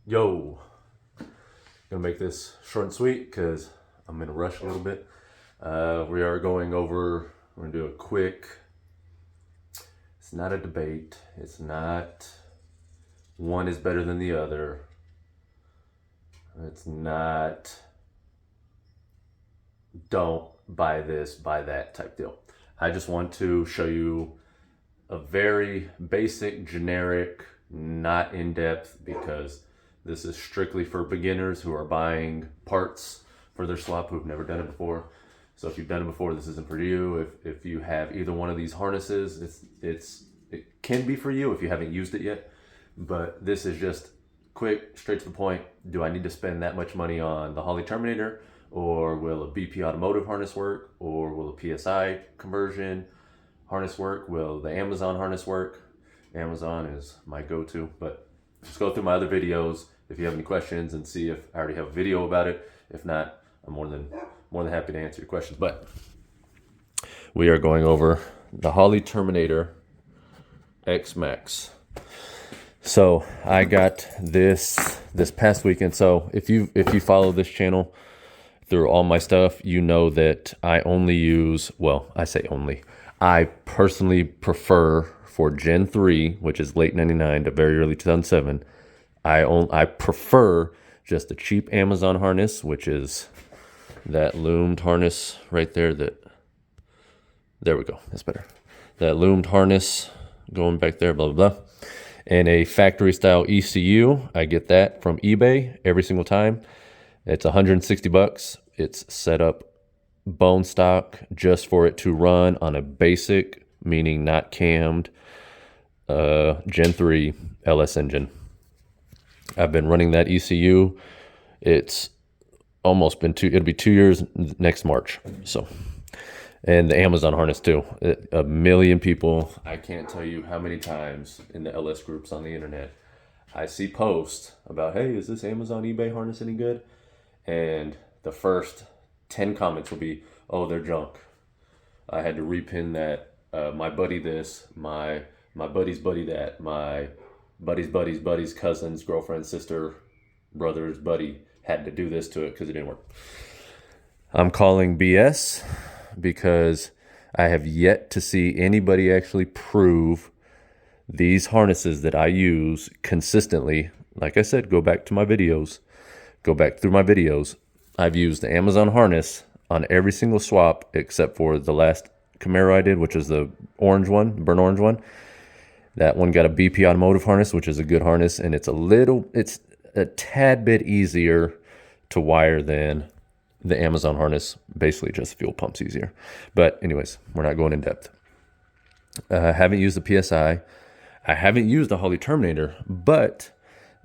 Yo, gonna make this short and sweet because I'm in a rush a little bit. We are going over, we're gonna do a quick, it's not a debate, it's not one is better than the other, it's not don't buy this, buy that type deal. I just want to show you a very basic, generic, not in depth, because this is strictly for beginners who are buying parts for their swap who've never done it before. So if you've done it before, this isn't for you. If you have either one of these harnesses, it can be for you if you haven't used it yet. But this is just quick, straight to the point. Do I need to spend that much money on the Holley Terminator, or will a BP automotive harness work, or will a PSI conversion harness work? Will the Amazon harness work? Amazon is my go-to, but just go through my other videos if you have any questions and see if I already have a video about it. If not, I'm more than happy to answer your questions. But we are going over the Holley Terminator X Max. So I got this past weekend. So if you follow this channel through all my stuff, you know that I only use, well, I say only, I personally prefer for Gen 3, which is late 99 to very early 2007, I prefer just a cheap Amazon harness, which is that loomed harness right there. There we go, that's better. That loomed harness going back there, blah, blah, blah. And a factory style ECU, I get that from eBay every single time. It's 160 bucks. It's set up bone stock just for it to run on a basic, meaning not cammed, Gen 3 LS engine. I've been running that ECU. It's almost been it'll be 2 years next March. So, and the Amazon harness too. A million people, I can't tell you how many times in the LS groups on the internet, I see posts about, hey, is this Amazon eBay harness any good? And the first 10 comments will be, oh, they're junk. I had to repin that. My buddy this, my buddy's buddy that, my buddy's cousin's girlfriend, sister, brother's buddy had to do this to it because it didn't work. I'm calling BS because I have yet to see anybody actually prove these harnesses that I use consistently. Like I said, go back through my videos. I've used the Amazon harness on every single swap except for the last Camaro I did, which is the orange one, burnt orange one. That one got a BP automotive harness, which is a good harness, and it's a tad bit easier to wire than the Amazon harness. Basically just fuel pumps easier. But anyways, we're not going in depth. I haven't used the PSI. I haven't used the Holley Terminator, but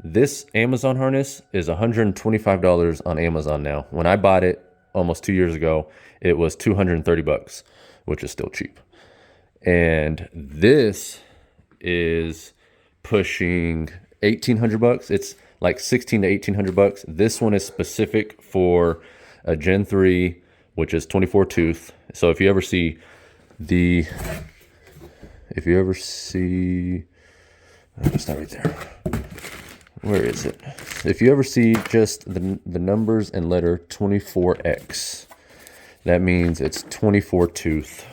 this Amazon harness is $125 on Amazon now. When I bought it almost 2 years ago, it was 230 bucks, which is still cheap. And this is pushing 1,800 bucks. It's like 16 to 1,800 bucks. This one is specific for a Gen 3, which is 24 tooth. So if you ever see, it's not right there. Where is it? If you ever see just the numbers and letter 24X, that means it's 24 tooth,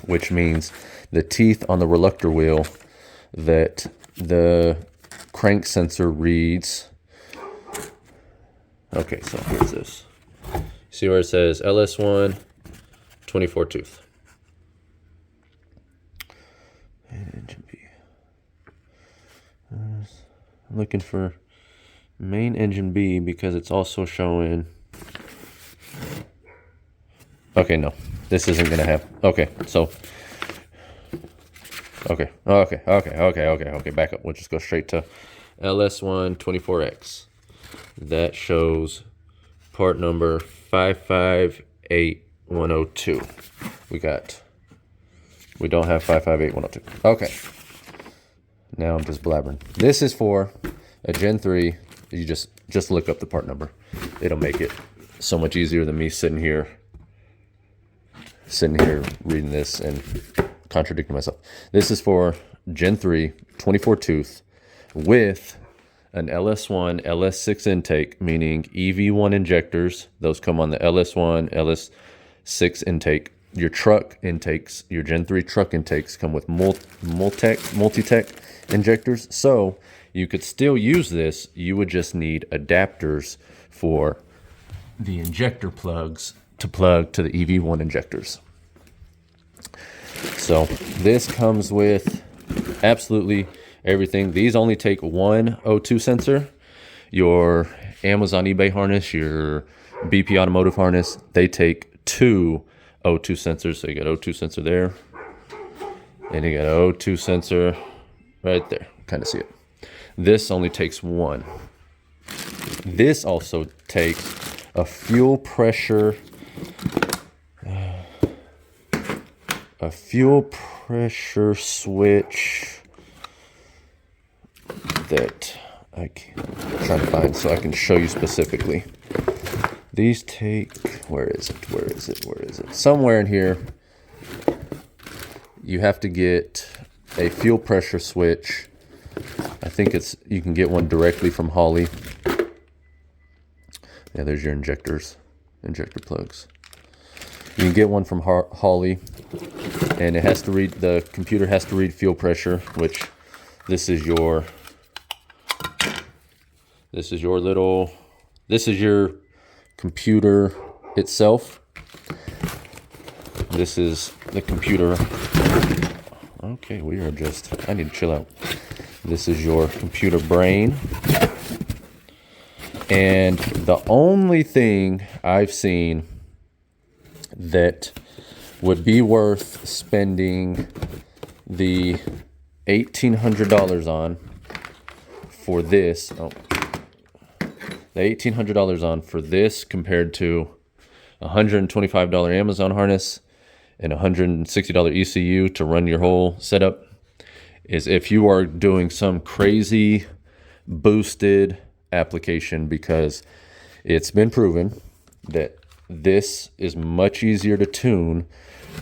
which means the teeth on the reluctor wheel that the crank sensor reads. Okay, so here's this. See where it says LS1 24 tooth. And engine B. I'm looking for main engine B because it's also showing. Okay, no, this isn't gonna have. Okay, so. Okay, back up. We'll just go straight to LS1 24X. That shows part number 558102. We don't have 558102. Okay. Now I'm just blabbering. This is for a Gen 3. You just look up the part number. It'll make it so much easier than me sitting here reading this and contradicting myself. This is for Gen 3 24 tooth with an LS1, LS6 intake, meaning EV1 injectors. Those come on the LS1, LS6 intake. Your truck intakes, your Gen 3 truck intakes come with multi-tech injectors. So you could still use this. You would just need adapters for the injector plugs to plug to the EV1 injectors. So this comes with absolutely everything. These only take one O2 sensor. Your Amazon eBay harness, your BP automotive harness, they take two O2 sensors. So you got O2 sensor there, and you got O2 sensor right there. Kind of see it. This only takes one. This also takes a fuel pressure switch that I'm trying to find so I can show you specifically. These take, where is it? Somewhere in here, you have to get a fuel pressure switch. I think you can get one directly from Holley. Yeah, there's your injector plugs. You can get one from Holley, and the computer has to read fuel pressure, which this is your computer itself. This is the computer. Okay, I need to chill out. This is your computer brain. And the only thing I've seen that would be worth spending the $1,800 on for this, the $1,800 on for this compared to $125 Amazon harness and $160 ECU to run your whole setup, is if you are doing some crazy boosted application, because it's been proven that this is much easier to tune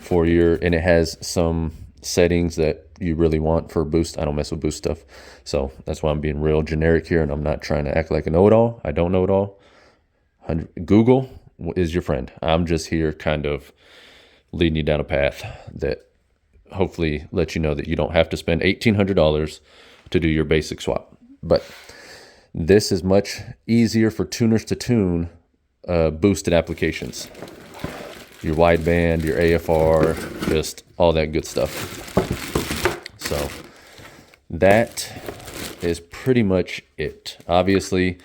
for and it has some settings that you really want for boost. I don't mess with boost stuff, so that's why I'm being real generic here, and I'm not trying to act like a know-it-all. I don't know it all. Google is your friend. I'm just here kind of leading you down a path that hopefully lets you know that you don't have to spend $1,800 to do your basic swap. But this is much easier for tuners to tune boosted applications. Your wideband, your AFR, just all that good stuff. So that is pretty much it. Obviously,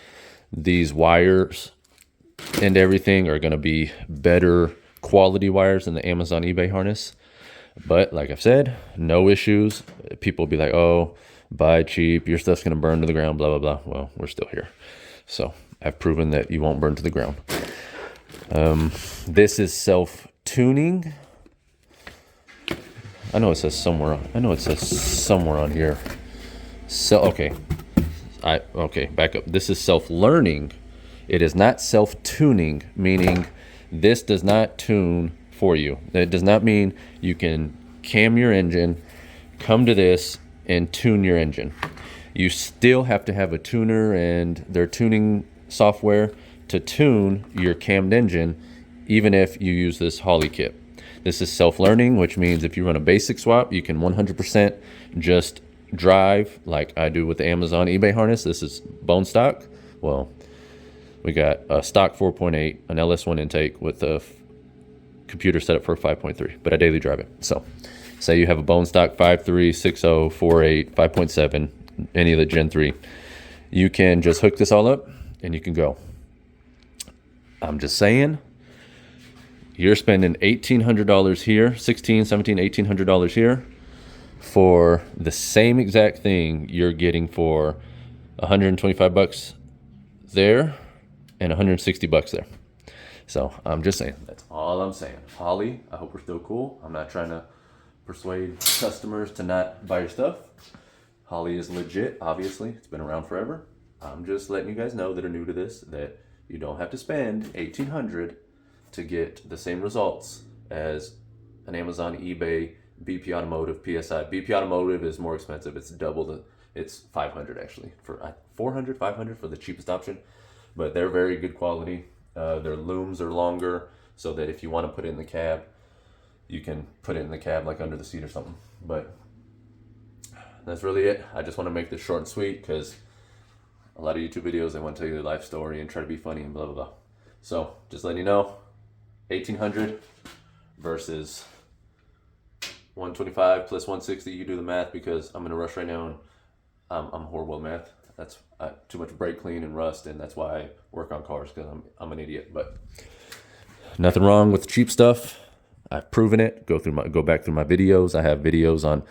these wires and everything are going to be better quality wires than the Amazon eBay harness. But like I've said, no issues. People will be like, oh, buy cheap, your stuff's going to burn to the ground, blah, blah, blah. Well, we're still here. So I've proven that you won't burn to the ground. This is self-tuning. I know it says somewhere on here. Okay, back up. This is self-learning. It is not self-tuning, meaning this does not tune for you. That does not mean you can cam your engine, come to this, and tune your engine. You still have to have a tuner and their tuning software to tune your cammed engine, even if you use this Holley kit. This is self-learning, which means if you run a basic swap, you can 100% just drive like I do with the Amazon eBay harness. This is bone stock. Well, we got a stock 4.8, an LS1 intake with a computer set up for 5.3, but I daily drive it. So say you have a bone stock 5.3, 6.0, 4.8, 5.7, any of the Gen 3. You can just hook this all up and you can go. I'm just saying, you're spending $1,800 here, $1,800 here for the same exact thing you're getting for $125 there and $160 there. So I'm just saying, that's all I'm saying. Holley, I hope we're still cool. I'm not trying to persuade customers to not buy your stuff. Holley is legit, obviously. It's been around forever. I'm just letting you guys know that are new to this that you don't have to spend $1,800 to get the same results as an Amazon eBay BP Automotive PSI. BP Automotive is more expensive. It's double the, it's 500 actually, for 400, 500 for the cheapest option, but they're very good quality. Their looms are longer, so that if you want to put it in the cab, you can put it in the cab like under the seat or something. But that's really it. I just want to make this short and sweet because a lot of YouTube videos, they want to tell you their life story and try to be funny and blah, blah, blah. So just letting you know, 1800 versus 125 plus 160. You do the math because I'm in a rush right now and I'm horrible at math. That's too much brake clean and rust, and that's why I work on cars, because I'm an idiot. But nothing wrong with cheap stuff. I've proven it. Go back through my videos. I have videos on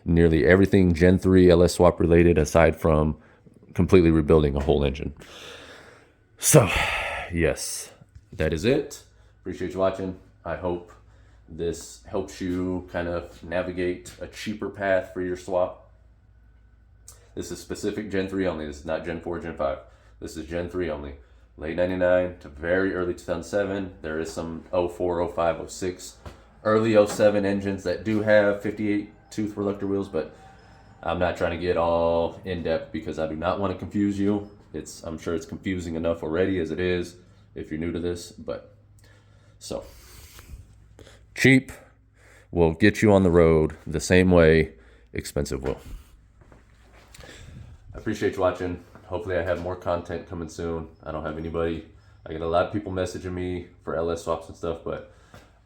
nearly everything Gen 3 LS swap related, aside from completely rebuilding a whole engine. So yes, that is it. Appreciate you watching. I hope this helps you kind of navigate a cheaper path for your swap. This is specific Gen 3 only. This is not Gen 4, Gen 5. This is Gen 3 only. Late 99 to very early 2007. There is some 04, 05, 06, early 07 engines that do have 58 tooth reluctor wheels, but I'm not trying to get all in depth because I do not want to confuse you. I'm sure it's confusing enough already as it is if you're new to this, but so cheap will get you on the road the same way expensive will. I appreciate you watching. Hopefully I have more content coming soon. I don't have anybody. I get a lot of people messaging me for LS swaps and stuff, but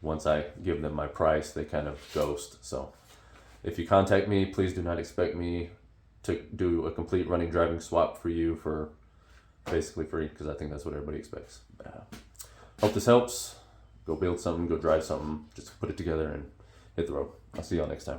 once I give them my price, they kind of ghost. So if you contact me, please do not expect me to do a complete running driving swap for you for basically free, because I think that's what everybody expects. Hope this helps. Go build something, go drive something, just put it together and hit the road. I'll see y'all next time.